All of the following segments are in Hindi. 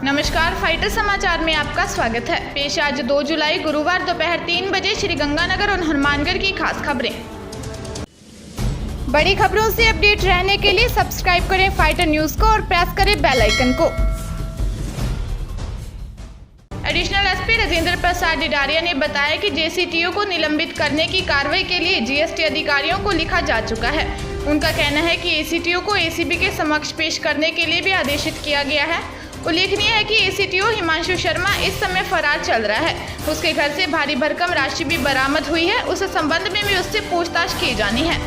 नमस्कार, फाइटर समाचार में आपका स्वागत है। पेश आज 2 जुलाई गुरुवार दोपहर 3 बजे श्रीगंगानगर और हनुमानगढ़ की खास खबरें। बड़ी खबरों से अपडेट रहने के लिए सब्सक्राइब करें फाइटर न्यूज को और प्रेस करें बेल आइकन को। एडिशनल एसपी राजेंद्र प्रसाद डिडारिया ने बताया कि जेसीटीओ को निलंबित करने की कार्रवाई के लिए जीएसटी अधिकारियों को लिखा जा चुका है। उनका कहना है कि एसीटीओ को एसीबी के समक्ष पेश करने के लिए भी आदेशित किया गया है। उल्लेखनीय है कि एसीटीओ हिमांशु शर्मा इस समय फरार चल रहा है। उसके घर से भारी भरकम राशि भी बरामद हुई है। उस संबंध में भी उससे पूछताछ की जानी है।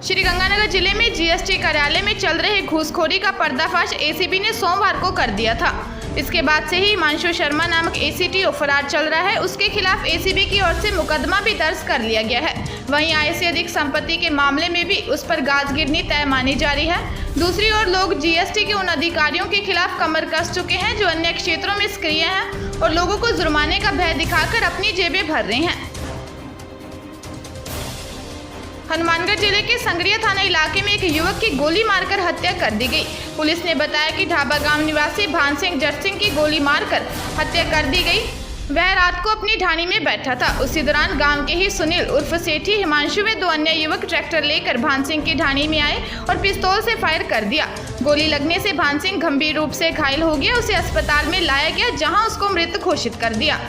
श्रीगंगानगर जिले में जीएसटी कार्यालय में चल रहे घूसखोरी का पर्दाफाश एसीबी ने सोमवार को कर दिया था। इसके बाद से ही हिमांशु शर्मा नामक एसीटीओ फरार चल रहा है। उसके खिलाफ एसीबी की ओर से मुकदमा भी दर्ज कर लिया गया है। वहीं आय से अधिक संपत्ति के मामले में भी उस पर गाजगिरनी तय मानी जा रही है। दूसरी ओर लोग जीएसटी के उन अधिकारियों के खिलाफ कमर कस चुके हैं जो अन्य क्षेत्रों में सक्रिय हैं और लोगों को जुर्माने का भय दिखाकर अपनी जेबें भर रहे हैं। हनुमानगढ़ जिले के संगरिया थाना इलाके में एक युवक की गोली मारकर हत्या कर दी गई। पुलिस ने बताया कि ढाबा गांव निवासी भान सिंह जट सिंह की गोली मारकर हत्या कर दी गई। वह रात को अपनी ढाणी में बैठा था। उसी दौरान गांव के ही सुनील उर्फ सेठी हिमांशु व 2 अन्य युवक ट्रैक्टर लेकर भान सिंह की ढाणी में आए और पिस्तौल से फायर कर दिया। गोली लगने से भान सिंह गंभीर रूप से घायल हो गया। उसे अस्पताल में लाया गया जहां उसको मृत घोषित कर दिया।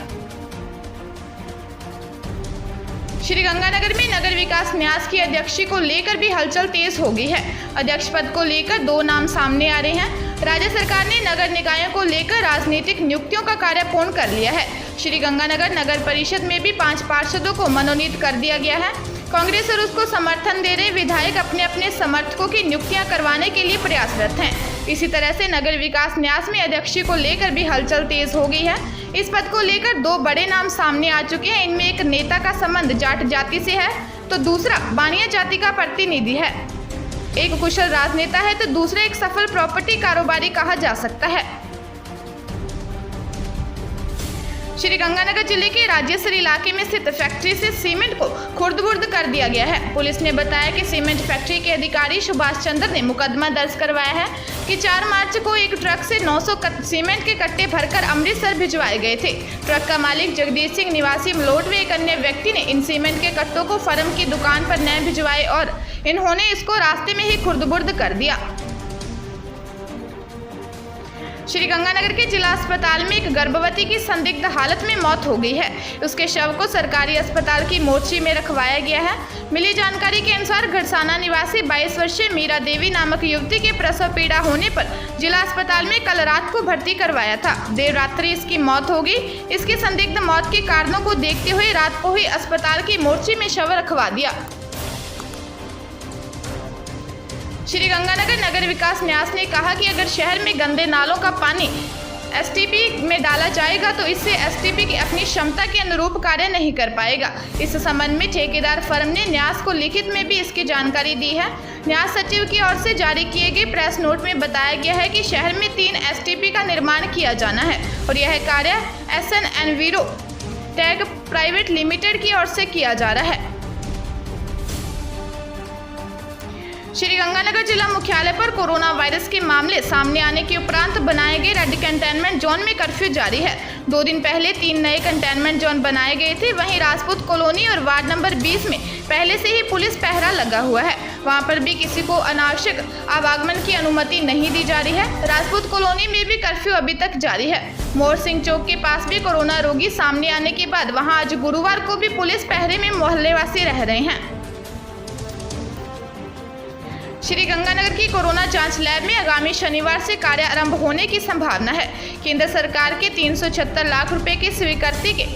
श्रीगंगानगर में नगर विकास न्यास की अध्यक्षी को लेकर भी हलचल तेज हो गई है। अध्यक्ष पद को लेकर 2 नाम सामने आ रहे हैं। राज्य सरकार ने नगर निकायों को लेकर राजनीतिक नियुक्तियों का कार्य पूर्ण कर लिया है। श्रीगंगानगर नगर परिषद में भी 5 पार्षदों को मनोनीत कर दिया गया है। कांग्रेस और उसको समर्थन दे रहे विधायक अपने अपने समर्थकों की नियुक्तियां करवाने के लिए प्रयासरत हैं। इसी तरह से नगर विकास न्यास में अध्यक्षी को लेकर भी हलचल तेज हो गई है। इस पद को लेकर 2 बड़े नाम सामने आ चुके हैं। इनमें एक नेता का संबंध जाट जाति से है तो दूसरा बानिया जाति का प्रतिनिधि है। एक कुशल राजनेता है तो दूसरा एक सफल प्रॉपर्टी कारोबारी कहा जा सकता है। श्रीगंगानगर जिले के राजेसर इलाके में स्थित फैक्ट्री से सीमेंट को खुर्द-बुर्द कर दिया गया है। पुलिस ने बताया कि सीमेंट फैक्ट्री के अधिकारी सुभाष चंद्र ने मुकदमा दर्ज करवाया है कि 4 मार्च को एक ट्रक से 900 सीमेंट के कट्टे भरकर अमृतसर भिजवाए गए थे। ट्रक का मालिक जगदीश सिंह निवासी मलोट व एक अन्य व्यक्ति ने इन सीमेंट के कट्टों को फर्म की दुकान पर न भिजवाए और इन्होंने इसको रास्ते में ही खुर्द-बुर्द कर दिया। श्रीगंगानगर के जिला अस्पताल में एक गर्भवती की संदिग्ध हालत में मौत हो गई है। उसके शव को सरकारी अस्पताल की मोर्ची में रखवाया गया है। मिली जानकारी के अनुसार घड़साना निवासी 22 वर्षीय मीरा देवी नामक युवती के प्रसव पीड़ा होने पर जिला अस्पताल में कल रात को भर्ती करवाया था। देर रात्रि इसकी मौत हो गई। इसकी संदिग्ध मौत के कारणों को देखते हुए रात को ही अस्पताल की मोर्ची में शव रखवा दिया। श्रीगंगानगर नगर विकास न्यास ने कहा कि अगर शहर में गंदे नालों का पानी एसटीपी में डाला जाएगा तो इससे एसटीपी की अपनी क्षमता के अनुरूप कार्य नहीं कर पाएगा। इस संबंध में ठेकेदार फर्म ने न्यास को लिखित में भी इसकी जानकारी दी है। न्यास सचिव की ओर से जारी किए गए प्रेस नोट में बताया गया है कि शहर में 3 एसटीपी का निर्माण किया जाना है और यह कार्य SN एनवीरो टैग प्राइवेट लिमिटेड की ओर से किया जा रहा है। श्रीगंगानगर जिला मुख्यालय पर कोरोना वायरस के मामले सामने आने के उपरांत बनाए गए रेड कंटेनमेंट जोन में कर्फ्यू जारी है। 2 दिन पहले 3 नए कंटेनमेंट जोन बनाए गए थे। वहीं राजपूत कॉलोनी और वार्ड नंबर 20 में पहले से ही पुलिस पहरा लगा हुआ है। वहां पर भी किसी को अनावश्यक आवागमन की अनुमति नहीं दी जा रही है। राजपूत कॉलोनी में भी कर्फ्यू अभी तक जारी है। मोर सिंह चौक के पास भी कोरोना रोगी सामने आने के बाद वहाँ आज गुरुवार को भी पुलिस पहरे में मोहल्लेवासी रह रहे हैं। श्रीगंगानगर की कोरोना जांच लैब में आगामी शनिवार से कार्य आरंभ होने की संभावना है। केंद्र सरकार के 376 लाख रुपए की स्वीकृति के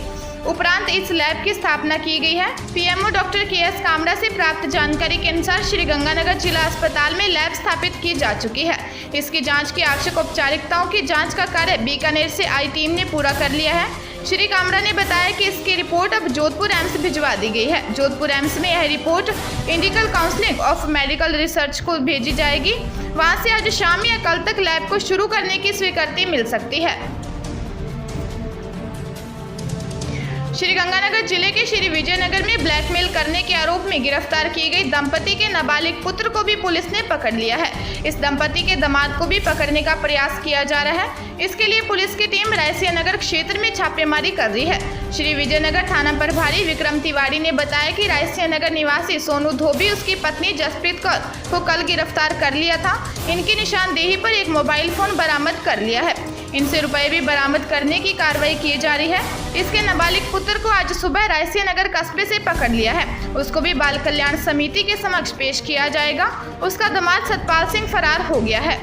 उपरांत इस लैब की स्थापना की गई है। पीएमओ डॉक्टर KS कामरा से प्राप्त जानकारी के अनुसार श्रीगंगानगर जिला अस्पताल में लैब स्थापित की जा चुकी है। इसकी जांच की आवश्यक औपचारिकताओं की जांच का कार्य बीकानेर से आई टीम ने पूरा कर लिया है। श्री कामरा ने बताया कि इसकी रिपोर्ट अब जोधपुर एम्स भिजवा दी गई है। जोधपुर एम्स में यह रिपोर्ट इंडिकल काउंसिलिंग ऑफ मेडिकल रिसर्च को भेजी जाएगी। वहां से आज शाम या कल तक लैब को शुरू करने की स्वीकृति मिल सकती है। श्रीगंगानगर जिले के श्री विजयनगर में ब्लैकमेल करने के आरोप में गिरफ्तार किए गए दंपति के नाबालिग पुत्र को भी पुलिस ने पकड़ लिया है। इस दंपति के दामाद को भी पकड़ने का प्रयास किया जा रहा है। इसके लिए पुलिस की टीम रायसिया नगर क्षेत्र में छापेमारी कर रही है। श्री विजयनगर थाना प्रभारी विक्रम तिवारी ने बताया कि रायसिया नगर निवासी सोनू धोबी उसकी पत्नी जसप्रीत कौर को कल गिरफ्तार कर लिया था। इनकी निशानदेही पर एक मोबाइल फोन बरामद कर लिया है। इनसे रुपए भी बरामद करने की कार्रवाई की जा रही है। इसके नाबालिग पुत्र को आज सुबह रायसिया नगर कस्बे से पकड़ लिया है। उसको भी बाल कल्याण समिति के समक्ष पेश किया जाएगा। उसका दामाद सतपाल सिंह फरार हो गया है।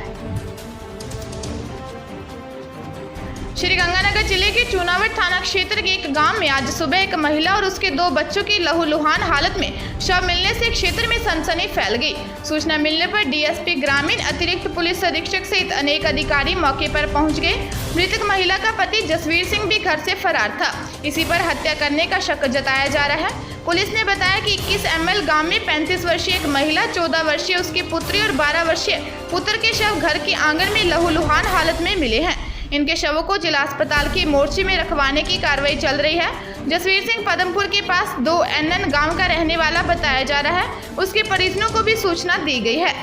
श्रीगंगानगर जिले के चूनावट थाना क्षेत्र के एक गांव में आज सुबह एक महिला और उसके 2 बच्चों की लहूलुहान हालत में शव मिलने से क्षेत्र में सनसनी फैल गई। सूचना मिलने पर डीएसपी ग्रामीण, अतिरिक्त पुलिस अधीक्षक सहित अनेक अधिकारी मौके पर पहुंच गए। मृतक महिला का पति जसवीर सिंह भी घर से फरार था। इसी पर हत्या करने का शक जताया जा रहा है। पुलिस ने बताया कि 21 ML गांव में 35 वर्षीय एक महिला, 14 वर्षीय उसकी पुत्री और 12 वर्षीय पुत्र के शव घर के आंगन में लहूलुहान हालत में मिले हैं। इनके शवों को जिला अस्पताल की मोर्चे में रखवाने की कार्रवाई चल रही है। जसवीर सिंह पदमपुर के पास 2 NN गांव का रहने वाला बताया जा रहा है। उसके परिजनों को भी सूचना दी गई है।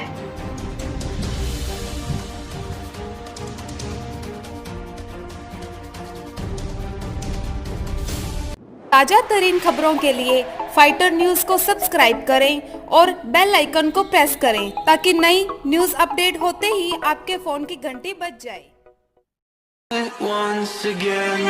ताजा तरीन खबरों के लिए फाइटर न्यूज को सब्सक्राइब करें और बेल आइकन को प्रेस करें ताकि नई न्यूज अपडेट होते ही आपके फोन की घंटी बज जाए। Once again